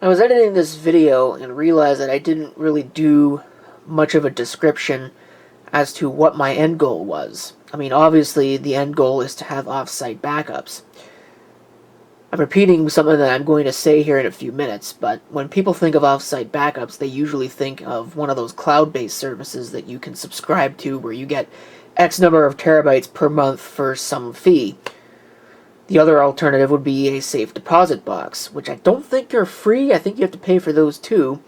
I was editing this video and realized that I didn't really do much of a description as to what my end goal was. I mean, obviously, the end goal is to have off-site backups. I'm repeating something that I'm going to say here in a few minutes, but when people think of off-site backups, they usually think of one of those cloud-based services that you can subscribe to where you get X number of terabytes per month for some fee. The other alternative would be a safe deposit box, which I don't think are free. I think you have to pay for those too.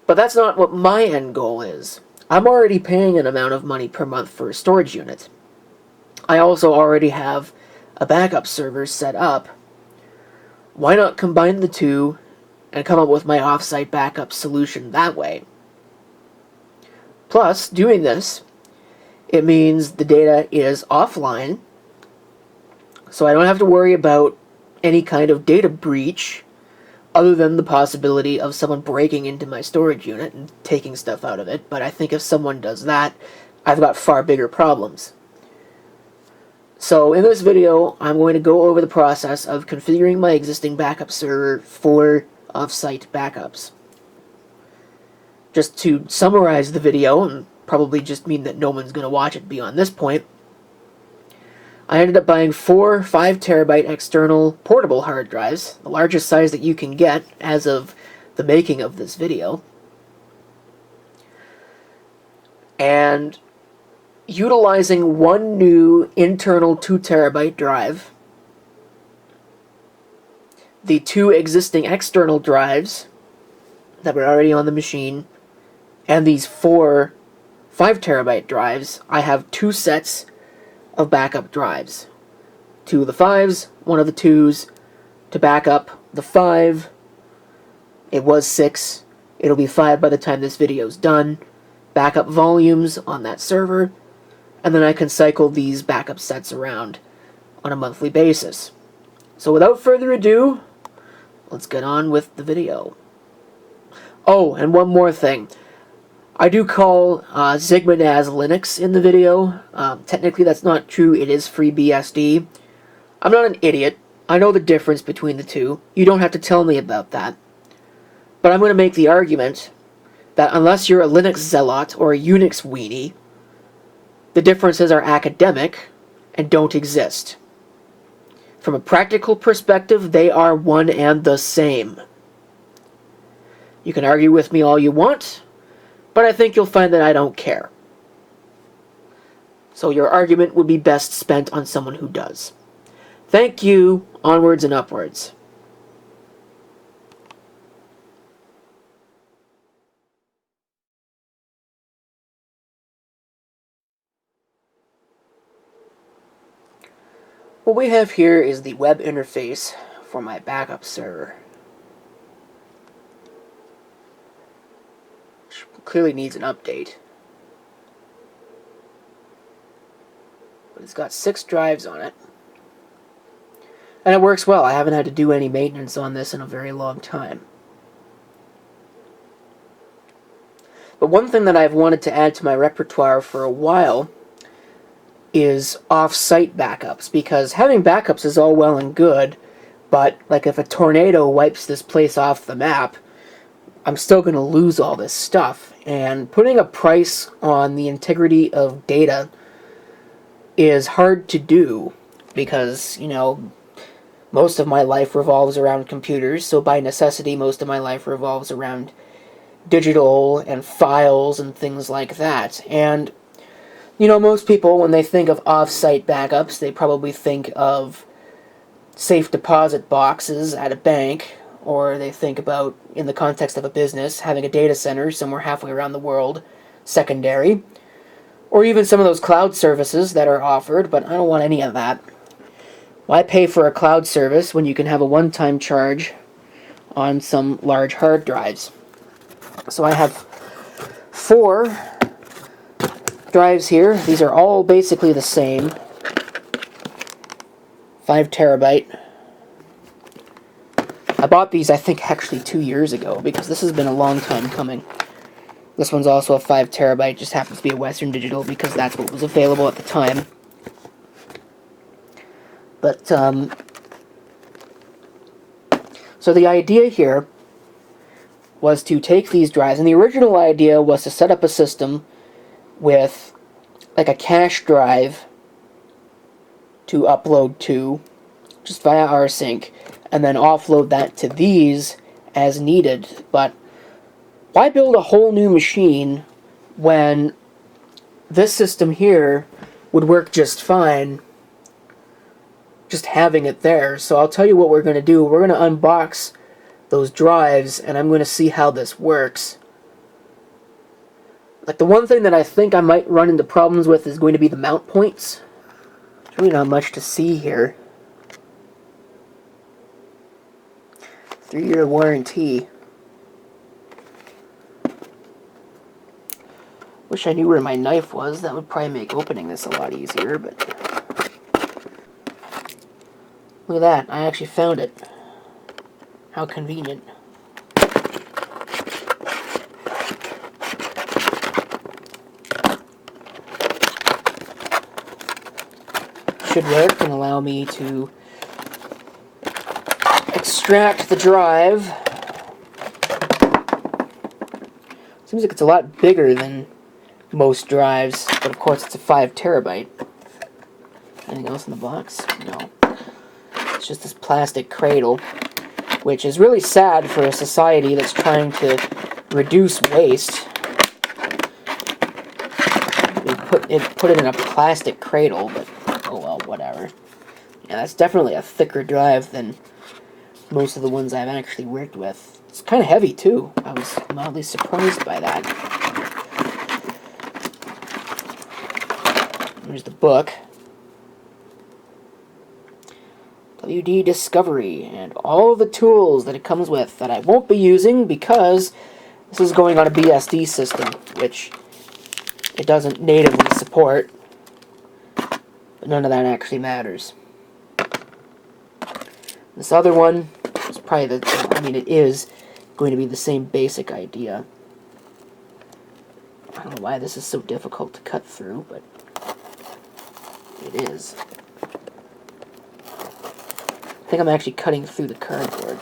But that's not what my end goal is. I'm already paying an amount of money per month for a storage unit. I also already have a backup server set up. Why not combine the two and come up with my offsite backup solution that way? Plus, doing this, it means the data is offline, so I don't have to worry about any kind of data breach other than the possibility of someone breaking into my storage unit and taking stuff out of it. But I think if someone does that, I've got far bigger problems. So in this video, I'm going to go over the process of configuring my existing backup server for off-site backups. Just to summarize the video, and probably just mean that no one's going to watch it beyond this point, I ended up buying 4 5 terabyte external portable hard drives, the largest size that you can get as of the making of this video. And utilizing one new internal 2 terabyte drive, the 2 existing external drives that were already on the machine, and these 4 5 terabyte drives, I have 2 sets of backup drives. 2 of the 5s, 1 of the 2s, to back up the 5. It was 6. It'll be 5 by the time this video's done. Backup volumes on that server, and then I can cycle these backup sets around on a monthly basis. So without further ado, let's get on with the video. Oh, and one more thing. I do call Sigma NAS Linux in the video. Technically that's not true, it is FreeBSD. I'm not an idiot. I know the difference between the two. You don't have to tell me about that. But I'm going to make the argument that unless you're a Linux zealot or a Unix weenie, the differences are academic and don't exist. From a practical perspective, they are one and the same. You can argue with me all you want, but I think you'll find that I don't care. So your argument would be best spent on someone who does. Thank you. Onwards and upwards. What we have here is the web interface for my backup server. Which clearly needs an update. But it's got 6 drives on it. And it works well. I haven't had to do any maintenance on this in a very long time. But one thing that I've wanted to add to my repertoire for a while is off-site backups, because having backups is all well and good, but like if a tornado wipes this place off the map, I'm still going to lose all this stuff, and putting a price on the integrity of data is hard to do because, you know, most of my life revolves around computers, so by necessity most of my life revolves around digital and files and things like that. And you know, most people, when they think of off-site backups, they probably think of safe deposit boxes at a bank, or they think about, in the context of a business, having a data center somewhere halfway around the world, secondary, or even some of those cloud services that are offered, but I don't want any of that. Why pay for a cloud service when you can have a one-time charge on some large hard drives? So I have 4 drives here. These are all basically the same. 5 terabyte. I bought these, I think, actually 2 years ago, because this has been a long time coming. This one's also a 5 terabyte, just happens to be a Western Digital, because that's what was available at the time. But, So the idea here was to take these drives, and the original idea was to set up a system with like a cache drive to upload to just via rsync, and then offload that to these as needed. But why build a whole new machine when this system here would work just fine just having it there? So I'll tell you what we're going to do. We're going to unbox those drives, and I'm going to see how this works. Like, the one thing that I think I might run into problems with is going to be the mount points. There's really not much to see here. 3-year warranty. Wish I knew where my knife was. That would probably make opening this a lot easier, but... Look at that. I actually found it. How convenient. Should work and allow me to extract the drive. Seems like it's a lot bigger than most drives, but of course it's a 5 terabyte. Anything else in the box? No. It's just this plastic cradle, which is really sad for a society that's trying to reduce waste. We put it in a plastic cradle, but oh well, whatever. Yeah, that's definitely a thicker drive than most of the ones I've actually worked with. It's kind of heavy too. I was mildly surprised by that. There's the book. WD Discovery, and all the tools that it comes with that I won't be using because this is going on a BSD system, which it doesn't natively support, but none of that actually matters. This other one is probably it is going to be the same basic idea. I don't know why this is so difficult to cut through, but it is. I think I'm actually cutting through the cardboard.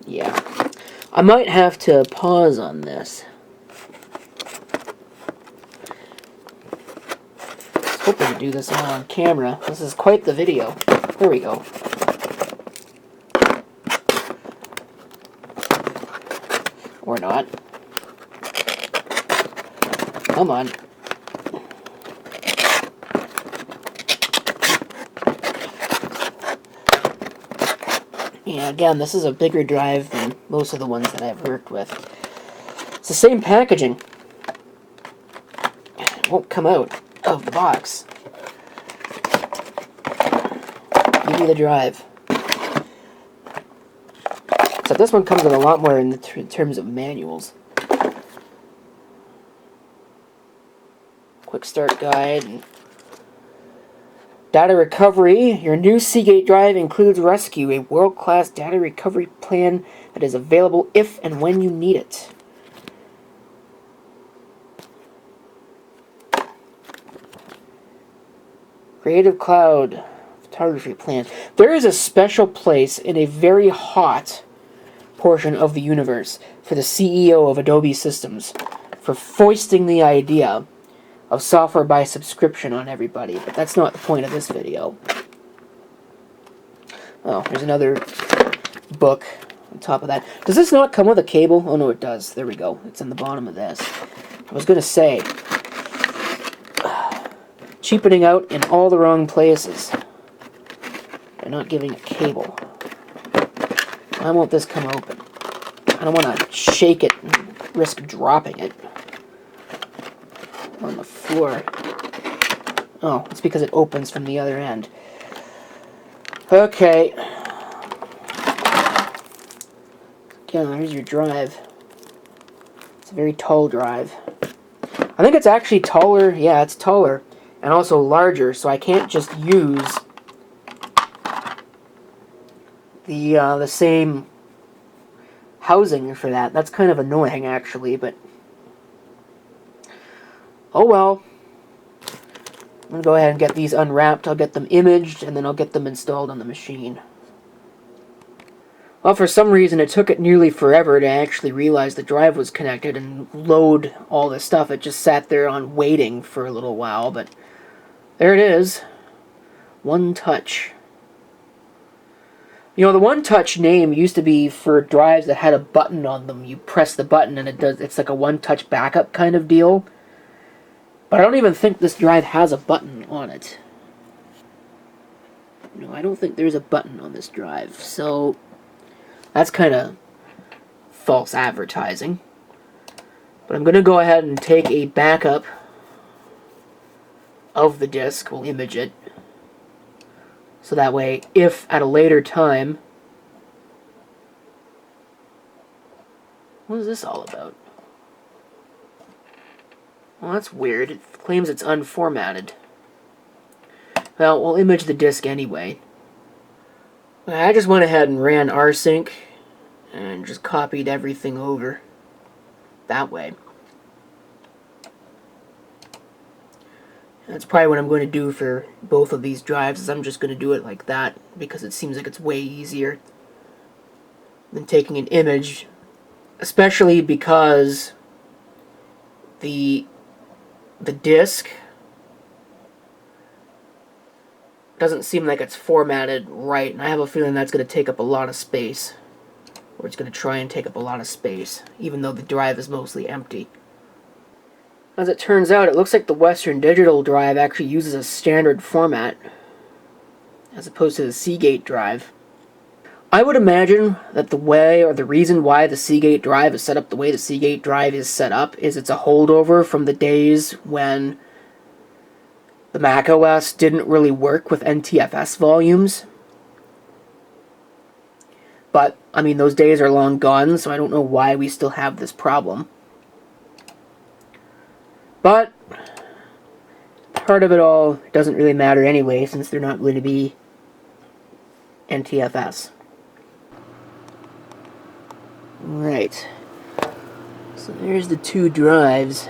Yeah. I might have to pause on this. I was hoping to do this all on camera. This is quite the video. There we go. Or not. Come on. Yeah, again, this is a bigger drive than most of the ones that I've worked with. It's the same packaging. It won't come out of the box. Give me the drive. So this one comes with a lot more in terms of manuals. Quick start guide. And data recovery. Your new Seagate drive includes Rescue, a world-class data recovery plan that is available if and when you need it. Creative Cloud photography plan. There is a special place in a very hot portion of the universe for the CEO of Adobe Systems for foisting the idea of software by subscription on everybody, but that's not the point of this video. Oh, there's another book on top of that. Does this not come with a cable? Oh no, it does. There we go. It's in the bottom of this. I was going to say, cheapening out in all the wrong places. They're not giving a cable. Why won't this come open? I don't want to shake it and risk dropping it on the floor. Oh, it's because it opens from the other end. Okay. Again, there's your drive. It's a very tall drive. I think it's actually taller. Yeah, it's taller. And also larger, so I can't just use the same housing for that. That's kind of annoying, actually, but oh well. going to go ahead and get these unwrapped. I'll get them imaged, and then I'll get them installed on the machine. Well, for some reason, it took it nearly forever to actually realize the drive was connected and load all this stuff. It just sat there on waiting for a little while, but there it is. One Touch. You know, the One Touch name used to be for drives that had a button on them. You press the button and it's like a One Touch backup kind of deal. But I don't even think this drive has a button on it. No, I don't think there's a button on this drive. So that's kind of false advertising. But I'm going to go ahead and take a backup of the disk. We'll image it. So that way, if at a later time... What is this all about? Well, that's weird. It claims it's unformatted. Well, we'll image the disk anyway. I just went ahead and ran rsync and just copied everything over that way. That's probably what I'm going to do for both of these drives, is I'm just going to do it like that, because it seems like it's way easier than taking an image, especially because the disk doesn't seem like it's formatted right, and I have a feeling that's going to take up a lot of space, or it's going to try and take up a lot of space, even though the drive is mostly empty. As it turns out, it looks like the Western Digital drive actually uses a standard format, as opposed to the Seagate drive. I would imagine that the way, or the reason why the Seagate drive is set up the way the Seagate drive is set up is it's a holdover from the days when the Mac OS didn't really work with NTFS volumes. But, I mean, those days are long gone, so I don't know why we still have this problem. But part of it all doesn't really matter anyway, since they're not going to be NTFS. Right. So there's the two drives.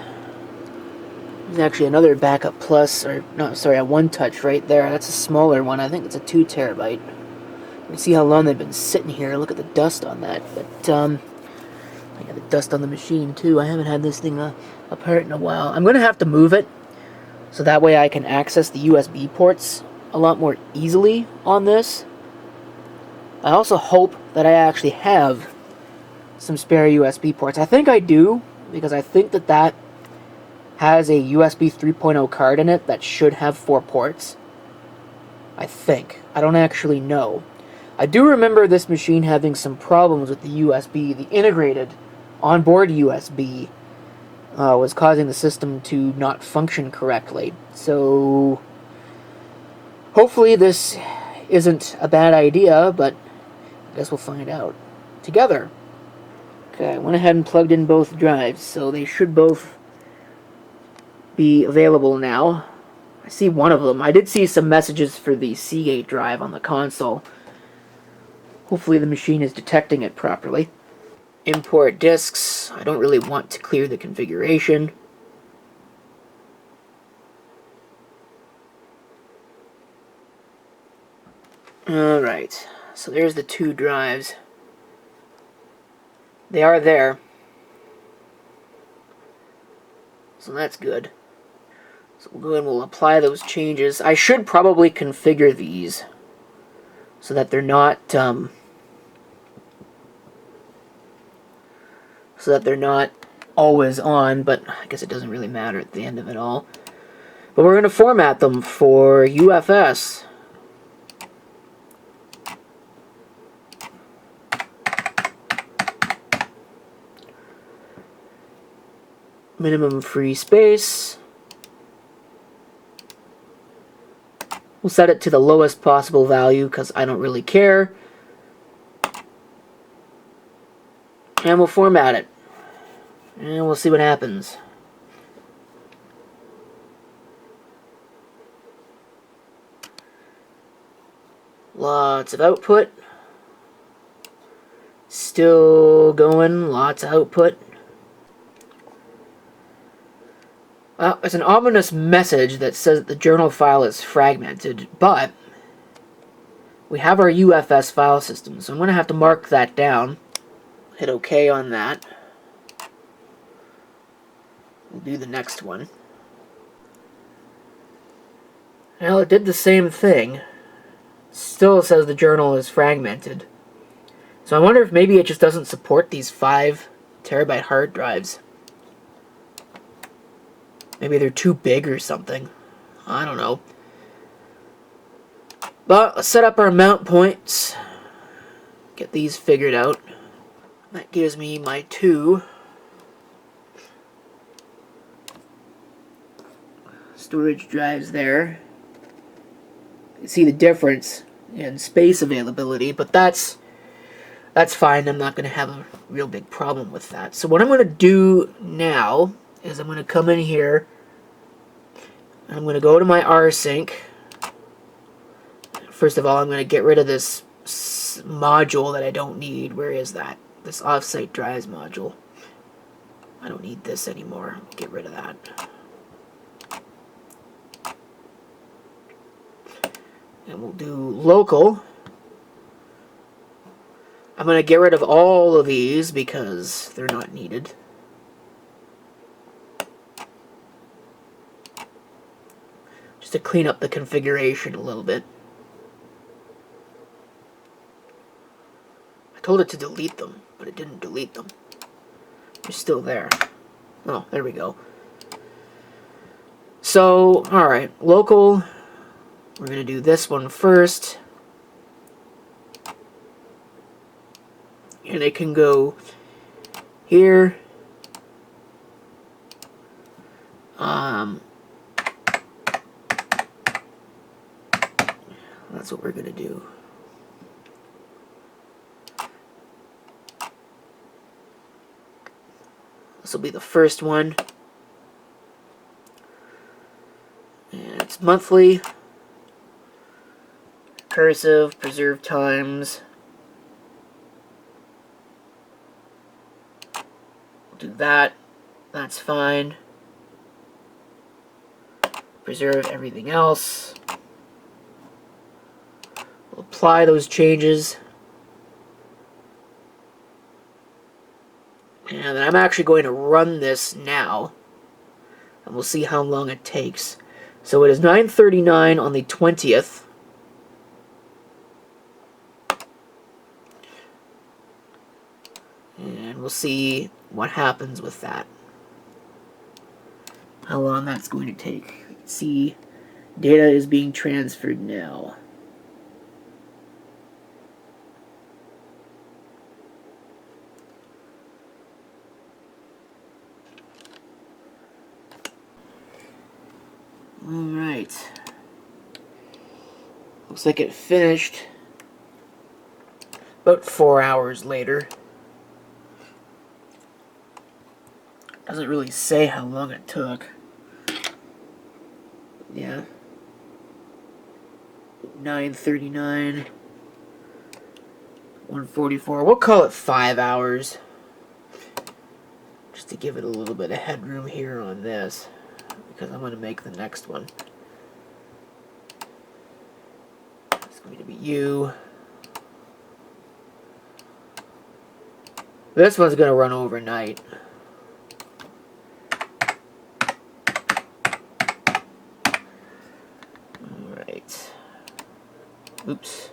There's actually another backup plus, or no, sorry, a One Touch right there. That's a smaller one. I think it's a 2 terabyte. You can see how long they've been sitting here. Look at the dust on that. But I got the dust on the machine too. I haven't had this thing apart in a while. I'm going to have to move it so that way I can access the USB ports a lot more easily on this. I also hope that I actually have some spare USB ports. I think I do, because I think that has a USB 3.0 card in it that should have 4 ports. I think. I don't actually know. I do remember this machine having some problems with the USB. The integrated onboard USB was causing the system to not function correctly. So hopefully this isn't a bad idea, but I guess we'll find out together. Okay, I went ahead and plugged in both drives, so they should both be available now. I see one of them. I did see some messages for the Seagate drive on the console. Hopefully the machine is detecting it properly. Import disks. I don't really want to clear the configuration. Alright, so there's the two drives. They are there. So that's good. So we'll go ahead and we'll apply those changes. I should probably configure these so that they're not always on, but I guess it doesn't really matter at the end of it all. But we're going to format them for UFS. Minimum free space. We'll set it to the lowest possible value because I don't really care. And we'll format it. And we'll see what happens. Lots of output. Still going, lots of output. It's an ominous message that says that the journal file is fragmented, but we have our UFS file system, so I'm going to have to mark that down. Hit OK on that. We'll do the next one. Well, it did the same thing. Still says the journal is fragmented. So I wonder if maybe it just doesn't support these 5 terabyte hard drives. Maybe they're too big or something. I don't know. But let's set up our mount points. Get these figured out. That gives me my 2 storage drives there. You can see the difference in space availability, but that's fine. I'm not going to have a real big problem with that. So what I'm going to do now is I'm going to come in here. I'm going to go to my rsync. First of all, I'm going to get rid of this module that I don't need. Where is that? This offsite drives module. I don't need this anymore. Get rid of that. And we'll do local. I'm going to get rid of all of these because they're not needed. Just to clean up the configuration a little bit. I told it to delete them, but it didn't delete them. They're still there. Oh, there we go. So, alright, local. We're going to do this one first. And it can go here. That's what we're going to do. This will be the first one. And it's monthly. Cursive, preserve times. We'll do that. That's fine. Preserve everything else. We'll apply those changes. And I'm actually going to run this now. And we'll see how long it takes. So it is 9:39 on the 20th. And we'll see what happens with that. How long that's going to take. You can see data is being transferred now. Alright. Looks like it finished about 4 hours later. Doesn't really say how long it took. Yeah. 9:39. 1:44. We'll call it 5 hours. Just to give it a little bit of headroom here on this. Because I'm going to make the next one. It's going to be you. This one's going to run overnight. Alright. Oops.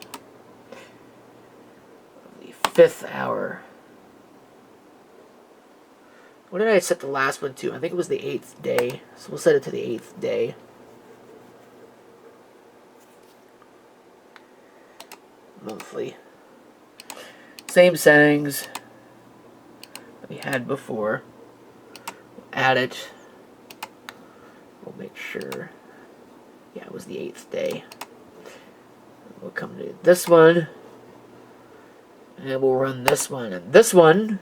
The 5th hour. What did I set the last one to? I think it was the 8th day. So we'll set it to the 8th day. Monthly. Same settings that we had before. We'll add it. We'll make sure. Yeah, it was the 8th day. We'll come to this one. And we'll run this one. And this one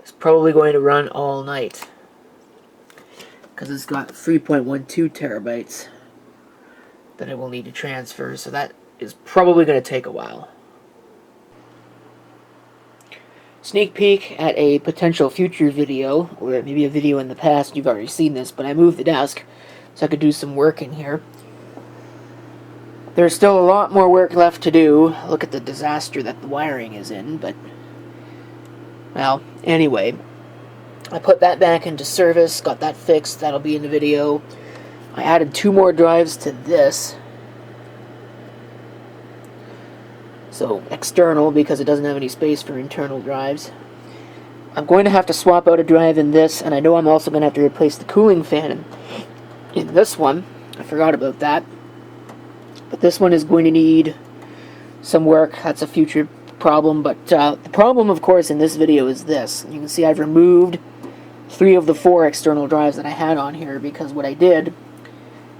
is probably going to run all night. Because it's got 3.12 terabytes that I will need to transfer. So that is probably going to take a while. Sneak peek at a potential future video, or maybe a video in the past. You've already seen this, but I moved the desk so I could do some work in here. There's still a lot more work left to do. Look at the disaster that the wiring is in, but... well, anyway. I put that back into service, got that fixed, that'll be in the video. I added 2 more drives to this. So, external, because it doesn't have any space for internal drives. I'm going to have to swap out a drive in this, and I know I'm also going to have to replace the cooling fan in this one. I forgot about that. But this one is going to need some work. That's a future problem. But the problem, of course, in this video is this. You can see I've removed 3 of the 4 external drives that I had on here, because what I did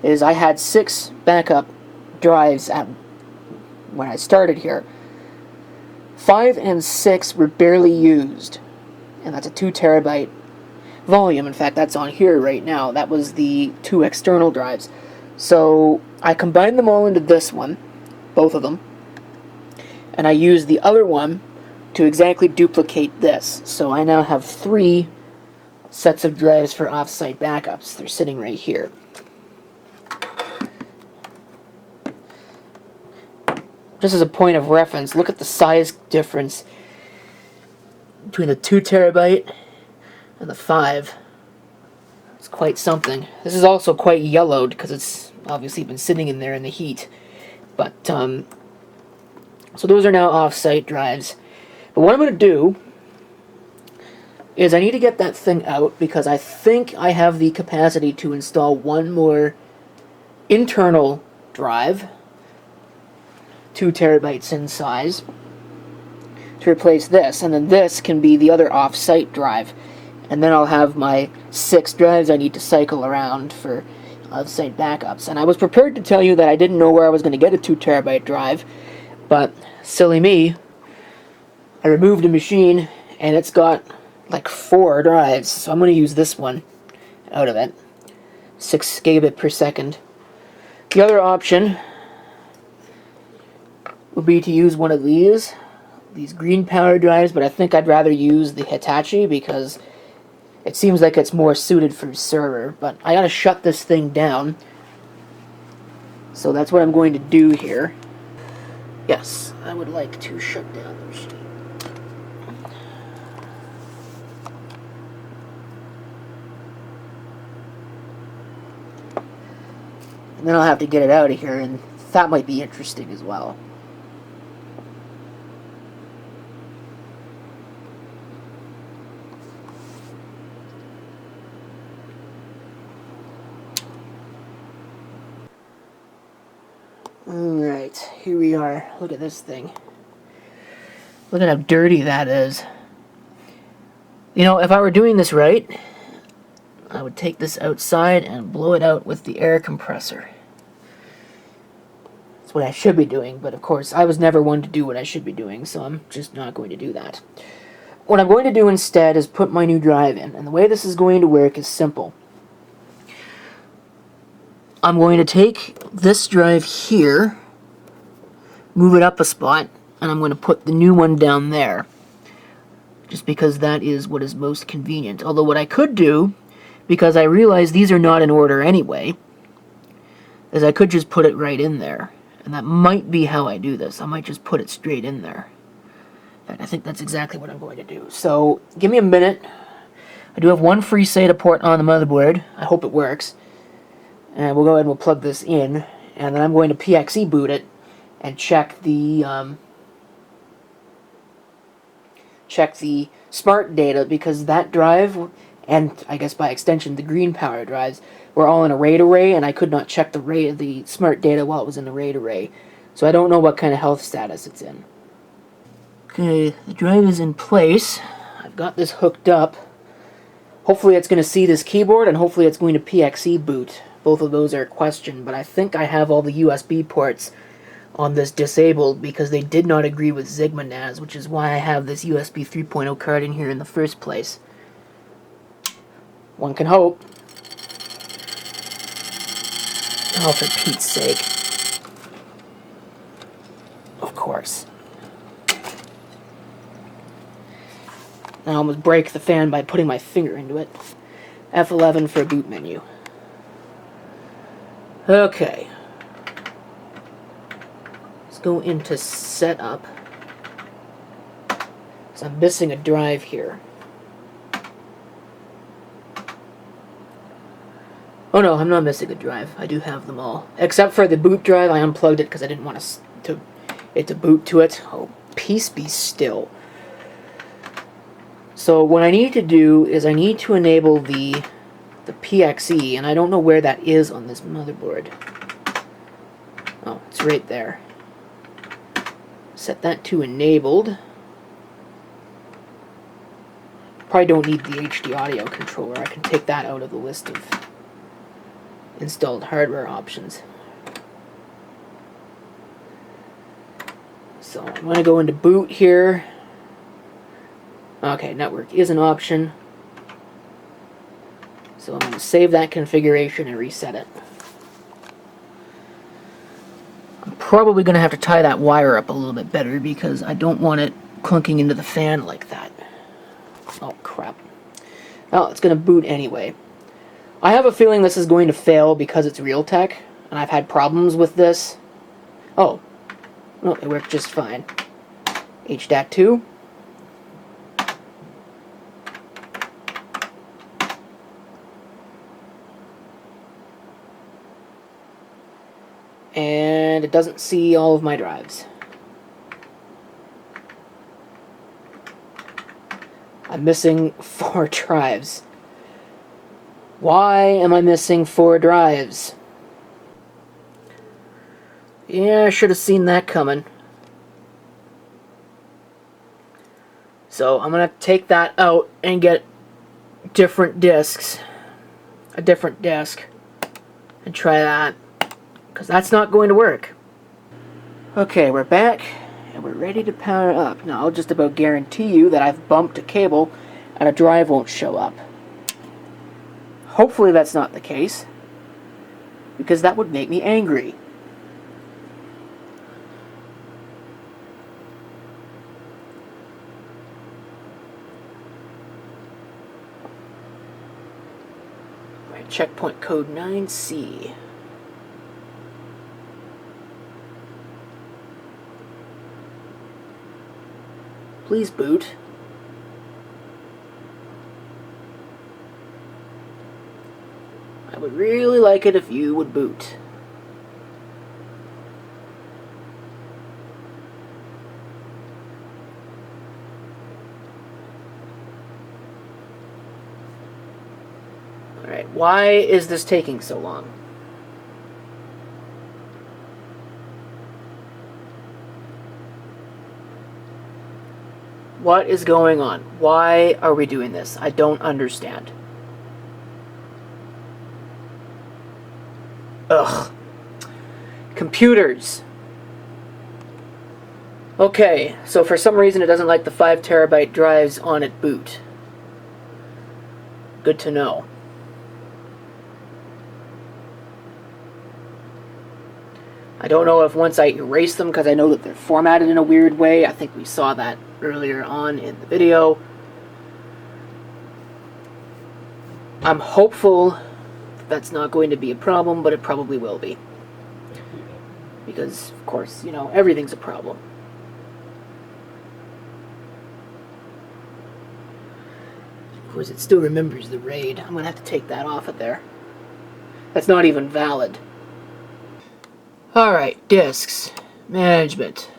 is I had 6 backup drives when I started here. 5 and 6 were barely used, and that's a 2 terabyte volume. In fact, that's on here right now. That was the 2 external drives. So I combined them all into this one, both of them, and I used the other one to exactly duplicate this. So I now have 3 sets of drives for offsite backups. They're sitting right here. Just as a point of reference, look at the size difference between the 2 terabyte and the 5. It's quite something. This is also quite yellowed because it's obviously been sitting in there in the heat. But, so those are now off-site drives. But what I'm going to do is I need to get that thing out, because I think I have the capacity to install 1 more internal drive, 2 terabytes in size, to replace this. And then this can be the other off-site drive. And then I'll have my 6 drives I need to cycle around for off-site backups. And I was prepared to tell you that I didn't know where I was going to get a 2 terabyte drive, but silly me, I removed a machine and it's got like 4 drives, so I'm going to use this one out of it. 6 gigabit per second. The other option would be to use one of these green power drives, but I think I'd rather use the Hitachi because it seems like it's more suited for server. But I gotta shut this thing down, so that's what I'm going to do here. Yes, I would like to shut down the machine. And then I'll have to get it out of here, and that might be interesting as well. Alright, here we are. Look at this thing. Look at how dirty that is. You know, if I were doing this right, I would take this outside and blow it out with the air compressor. That's what I should be doing, but of course, I was never one to do what I should be doing, so I'm just not going to do that. What I'm going to do instead is put my new drive in, and the way this is going to work is simple. I'm going to take this drive here, move it up a spot, and I'm going to put the new one down there, just because that is what is most convenient. Although what I could do, because I realize these are not in order anyway, is I could just put it right in there. And that might be how I do this. I might just put it straight in there. In fact, I think that's exactly what I'm going to do. So, give me a minute. I do have 1 free SATA port on the motherboard. I hope it works. And we'll go ahead and we'll plug this in. And then I'm going to PXE boot it and check the smart data, because that drive, and I guess by extension the green power drives, were all in a RAID array, and I could not check the smart data while it was in the RAID array. So I don't know what kind of health status it's in. Okay, the drive is in place. I've got this hooked up. Hopefully it's going to see this keyboard, and hopefully it's going to PXE boot. Both of those are a question, but I think I have all the USB ports on this disabled because they did not agree with Sigma NAS, which is why I have this USB 3.0 card in here in the first place. One can hope. Oh, for Pete's sake. Of course. I almost break the fan by putting my finger into it. F11 for boot menu. Okay. Let's go into setup. So I'm missing a drive here. Oh no, I'm not missing a drive. I do have them all. Except for the boot drive, I unplugged it because I didn't want it to boot to it. Oh, peace be still. So what I need to do is I need to enable the PXE, and I don't know where that is on this motherboard. Oh, it's right there. Set that to enabled. Probably don't need the HD audio controller. I can take that out of the list of installed hardware options. So I'm going to go into boot here. Okay, network is an option. So I'm going to save that configuration and reset it. I'm probably going to have to tie that wire up a little bit better because I don't want it clunking into the fan like that. Oh, crap. Oh, it's going to boot anyway. I have a feeling this is going to fail because it's Realtek, and I've had problems with this. Oh, no, it worked just fine. HDAC 2. And it doesn't see all of my drives. I'm missing 4 drives. Why am I missing 4 drives? Yeah, I should have seen that coming. So I'm going to take that out and get different discs. A different disk. And try that. Because that's not going to work. Okay, we're back. And we're ready to power up. Now, I'll just about guarantee you that I've bumped a cable and a drive won't show up. Hopefully that's not the case, because that would make me angry. Alright, checkpoint code 9C. Please boot. I would really like it if you would boot. Alright, why is this taking so long? What is going on? Why are we doing this? I don't understand. Ugh. Computers. Okay, so for some reason it doesn't like the 5 terabyte drives on at boot. Good to know. I don't know if once I erase them, because I know that they're formatted in a weird way. I think we saw that earlier on in the video. I'm hopeful that's not going to be a problem, but it probably will be. Because, of course, you know, everything's a problem. Of course, it still remembers the RAID. I'm going to have to take that off of there. That's not even valid. Alright, disks. Management.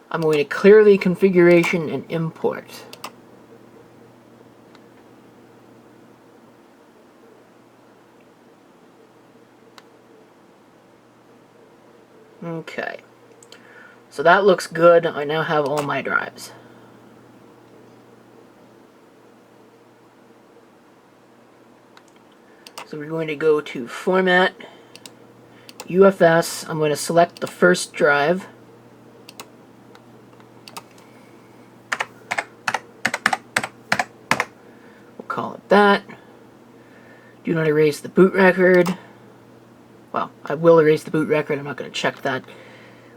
I'm going to clear the configuration and import. Okay. So that looks good. I now have all my drives. So we're going to go to Format, UFS. I'm going to select the first drive. We'll call it that. Do not erase the boot record. Well, I will erase the boot record. I'm not going to check that.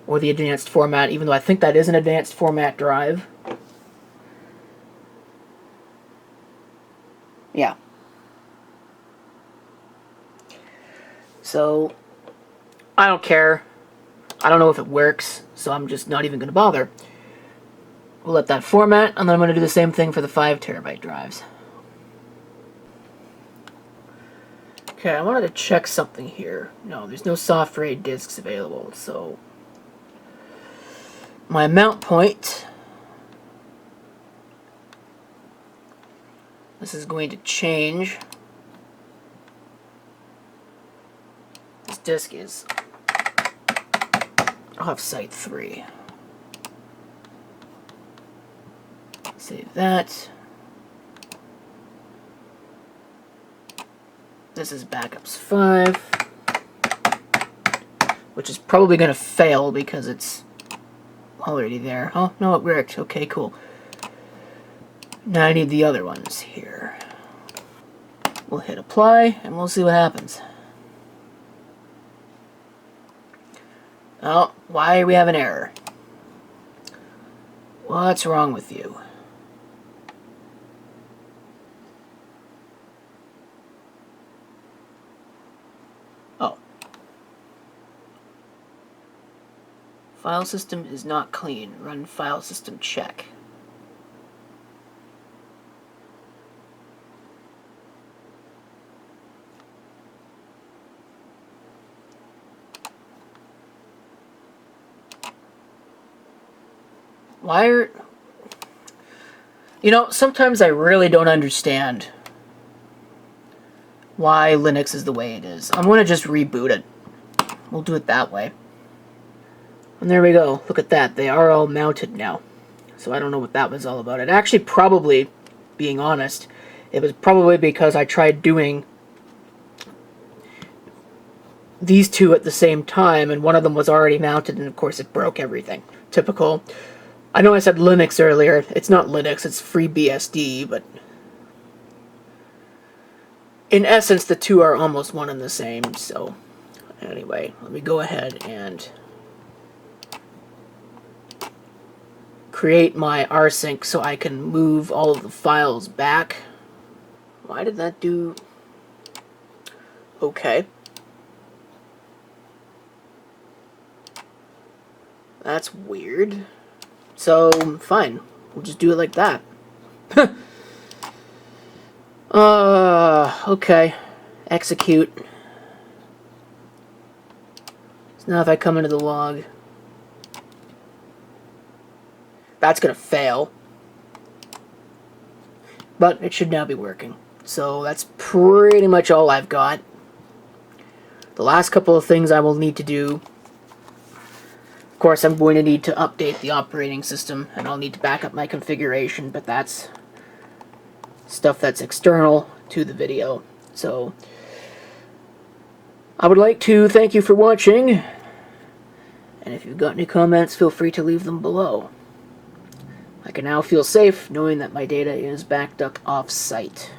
Or the advanced format, even though I think that is an advanced format drive. Yeah. So, I don't care. I don't know if it works, so I'm just not even going to bother. We'll let that format, and then I'm going to do the same thing for the 5 terabyte drives. Okay, I wanted to check something here. No, there's no soft RAID disks available, so my mount point, this is going to change. This disk is Offsite 3. Save that. This is backups 5, which is probably going to fail because it's already there. Oh, no, it worked. Okay, cool. Now I need the other ones here. We'll hit apply, and we'll see what happens. Oh, why do we have an error? What's wrong with you? Oh. File system is not clean. Run file system check. Why are... You know, sometimes I really don't understand why Linux is the way it is. I'm going to just reboot it. We'll do it that way. And there we go. Look at that. They are all mounted now. So I don't know what that was all about. It actually probably, being honest, it was probably because I tried doing these two at the same time, and one of them was already mounted, and of course it broke everything. Typical. I know I said Linux earlier. It's not Linux, it's FreeBSD, but in essence, the two are almost one and the same. So anyway, let me go ahead and create my rsync so I can move all of the files back. Why did that do... Okay. That's weird. So, fine. We'll just do it like that. Okay. Execute. So now if I come into the log, that's gonna fail. But it should now be working. So that's pretty much all I've got. The last couple of things I will need to do, of course, I'm going to need to update the operating system, and I'll need to back up my configuration, but that's stuff that's external to the video. So I would like to thank you for watching, and if you've got any comments, feel free to leave them below. I can now feel safe knowing that my data is backed up off-site.